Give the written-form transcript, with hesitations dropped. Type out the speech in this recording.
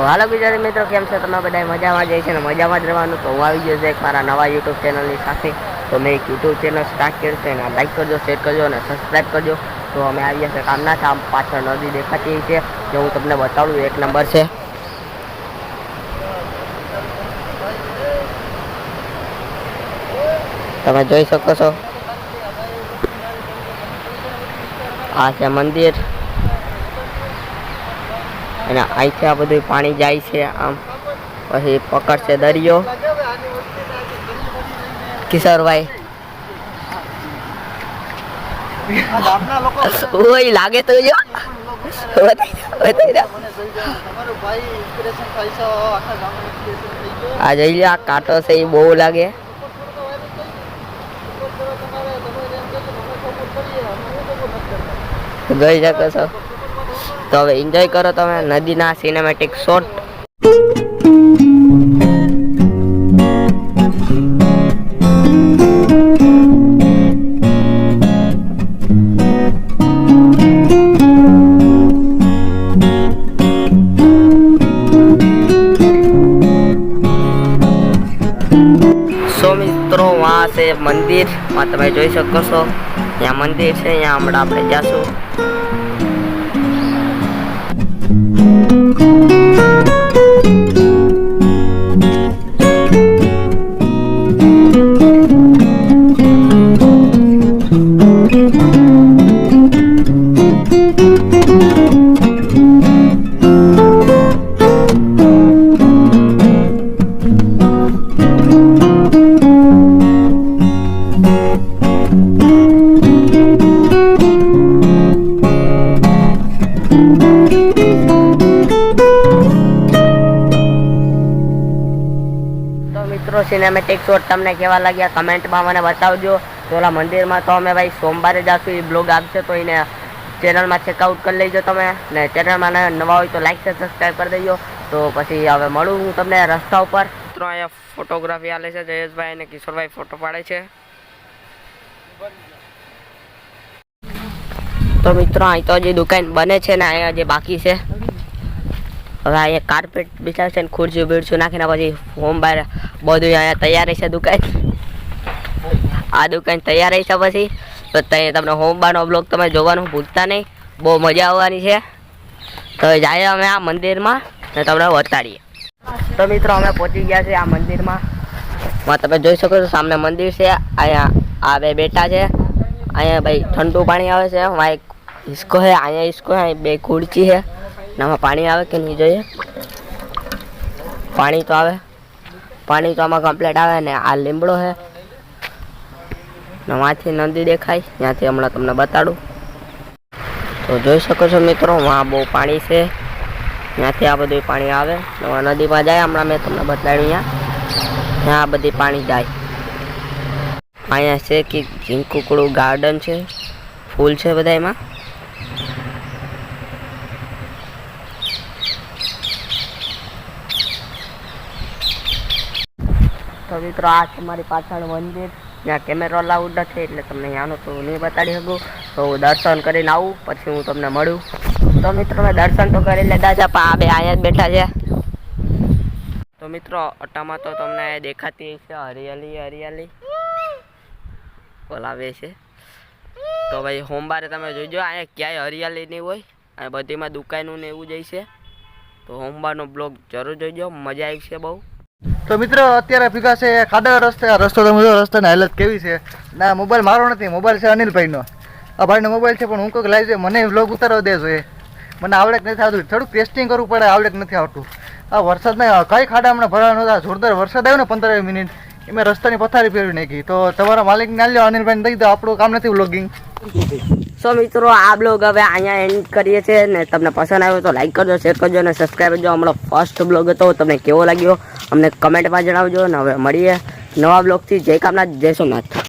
હાલો ગુજરાતી મિત્રો, કેમ છો તમે બધા? મજામાં જાય છે ને મજામાં જ રહેવાનું. તો હું આવી ગયો છે મારા નવા યુટ્યુબ ચેનલની સાથે. તો મેં એક યુટ્યુબ ચેનલ સ્ટાર્ટ કર્યું છે અને લાઈક કરજો, શેર કરજો અને સબસ્ક્રાઈબ કરજો. તો અમે આવી ગયા છે કામના છે. આમ પાછળ નદી દેખાતી છે જે હું તમને બતાવું. એક નંબર છે. તમે જોઈ શકો છો, આ છે મંદિર અને અહીંથી આ બધું પાણી જાય છે. આમ પછી પકડશે દરિયો. કિશોરભાઈ ઓય લાગે તો જો આ જઈ લે. આ કાંટો છે એ બહુ લાગે. જોઈ શકો છો. તો હવે એન્જોય કરો તમે નદીના સિનેમેટિક શોટ. સો મિત્રો, વहाँ से मंदिर वहाँ તમે જોઈ શકો છો. यहाँ મંદિર છે. यहाँ હમણાં આપણે જાશું. મિત્રો, સિનેમેટિક શોટ તમને કેવા લાગ્યા કમેન્ટમાં મને બતાવજો. તો ઓલા મંદિરમાં તો અમે ભાઈ સોમવારે જાશું. એ બ્લોગ આવશે તો એને ચેનલમાં ચેકઆઉટ કરી લેજો તમે. ને ચેનલમાં નવા હોય તો લાઈક સબસ્ક્રાઈબ કરી દેજો. તો પછી હવે મળું હું તમને રસ્તા ઉપર. મિત્રો, અહીંયા ફોટોગ્રાફી આલે છે જયેશભાઈ અને કિશોરભાઈ ફોટો પાડે છે. તો મિત્રો, અહીં તો હજી દુકાન બને છે ને અહીંયા જે બાકી છે. હવે અહીંયા કાર્પેટ બિછાવ છે ને ખુરશી બીડશું નાખીને પછી હોમ બહાર બધું અહીંયા તૈયાર છે. દુકાન આ દુકાન તૈયાર છે. પછી તો તમને હોમ બારનો બ્લોગ તમે જોવાનું ભૂલતા નહીં. બહુ મજા આવવાની છે. તો જાય અમે આ મંદિરમાં ને તમને બતાડીએ. તો મિત્રો, અમે પહોંચી ગયા છે આ મંદિરમાં. તમે જોઈ શકો છો સામે મંદિર છે. અહીંયા આ બે બેઠા છે. અહીંયા ભાઈ ઠંડુ પાણી આવે છે. વहाँ એક હિસકો છે. અહીંયા હિસકો છે. બે ખુરચી છે. આમાં પાણી આવે કે નહીં જોઈએ. પાણી તો આવે. પાણી તો આમાં કમ્પ્લીટ આવે ને. આ લીમડો છે. વાંથી નદી દેખાય. ત્યાંથી હમણાં તમને બતાડું. તો જોઈ શકો છો મિત્રો, વાં બહુ પાણી છે. ત્યાંથી આ બધું પાણી આવે. નદીમાં જાય. હમણાં મેં તમને બતાડ્યું. ત્યાં આ બધી પાણી જાય. અહીંયા છે કે ઝીંકુકડું ગાર્ડન છે. ફૂલ છે બધા એમાં. તો મિત્રો, આ છે મારી પાછળ મંદિર. ત્યાં કેમેરો લાઉડ નથી એટલે તમને ત્યાંનું તો નહીં બતાડી શકું. તો હું દર્શન કરીને આવું પછી હું તમને મળું. તો મિત્રો, મેં દર્શન તો કરી લીધા છે પણ આ બે અહીંયા જ બેઠા છે. તો મિત્રો, અટામાં તો તમને દેખાતી છે હરિયાળી બોલાવે છે. તો ભાઈ સોમવારે તમે જોઈજો. અહીંયા ક્યાંય હરિયાળી નહીં હોય. અહીંયા બધીમાં દુકાનું ને એવું જાય છે. તો સોમવારનો બ્લોગ જરૂર જોઈજો. મજા આવી છે બહુ. તો મિત્રો, અત્યારે ભીગા છે ખાડા રસ્તે. આ રસ્તો તમે જો, રસ્તાની હાલત કેવી છે. ના, મોબાઈલ મારો નથી, મોબાઈલ છે અનિલભાઈનો. આ ભાઈનો મોબાઈલ છે પણ હું કોઈક લાવી છે. મને વ્લોગ ઉતારવા દેજો. મને આવડે નથી આવતું. થોડુંક ટેસ્ટિંગ કરવું પડે. આવડે નથી આવતું. આ વરસાદના કઈ ખાડા હમણાં ભરવાનો હતા. જોરદાર વરસાદ આવ્યો ને 15 મિનિટ એમાં રસ્તાની પથારી ફેરવી નાખી. તો તમારા માલિકને ના લ્યો, અનિલભાઈને દઈ દો. આપણું કામ નથી વ્લોગિંગ. સો મિત્રો, આ બ્લોગ હવે અહીંયા એન્ડ કરીએ છીએ. ને તમને પસંદ આવ્યો તો લાઈક કરજો, શેર કરજો અને સબસ્ક્રાઈબ કરજો. હમણાં ફર્સ્ટ બ્લોગ હતો. તમને કેવો લાગ્યો અમને કમેન્ટમાં જણાવજો. ને હવે મળીએ નવા બ્લોગથી. જય કામનાથ, જય સોમનાથ.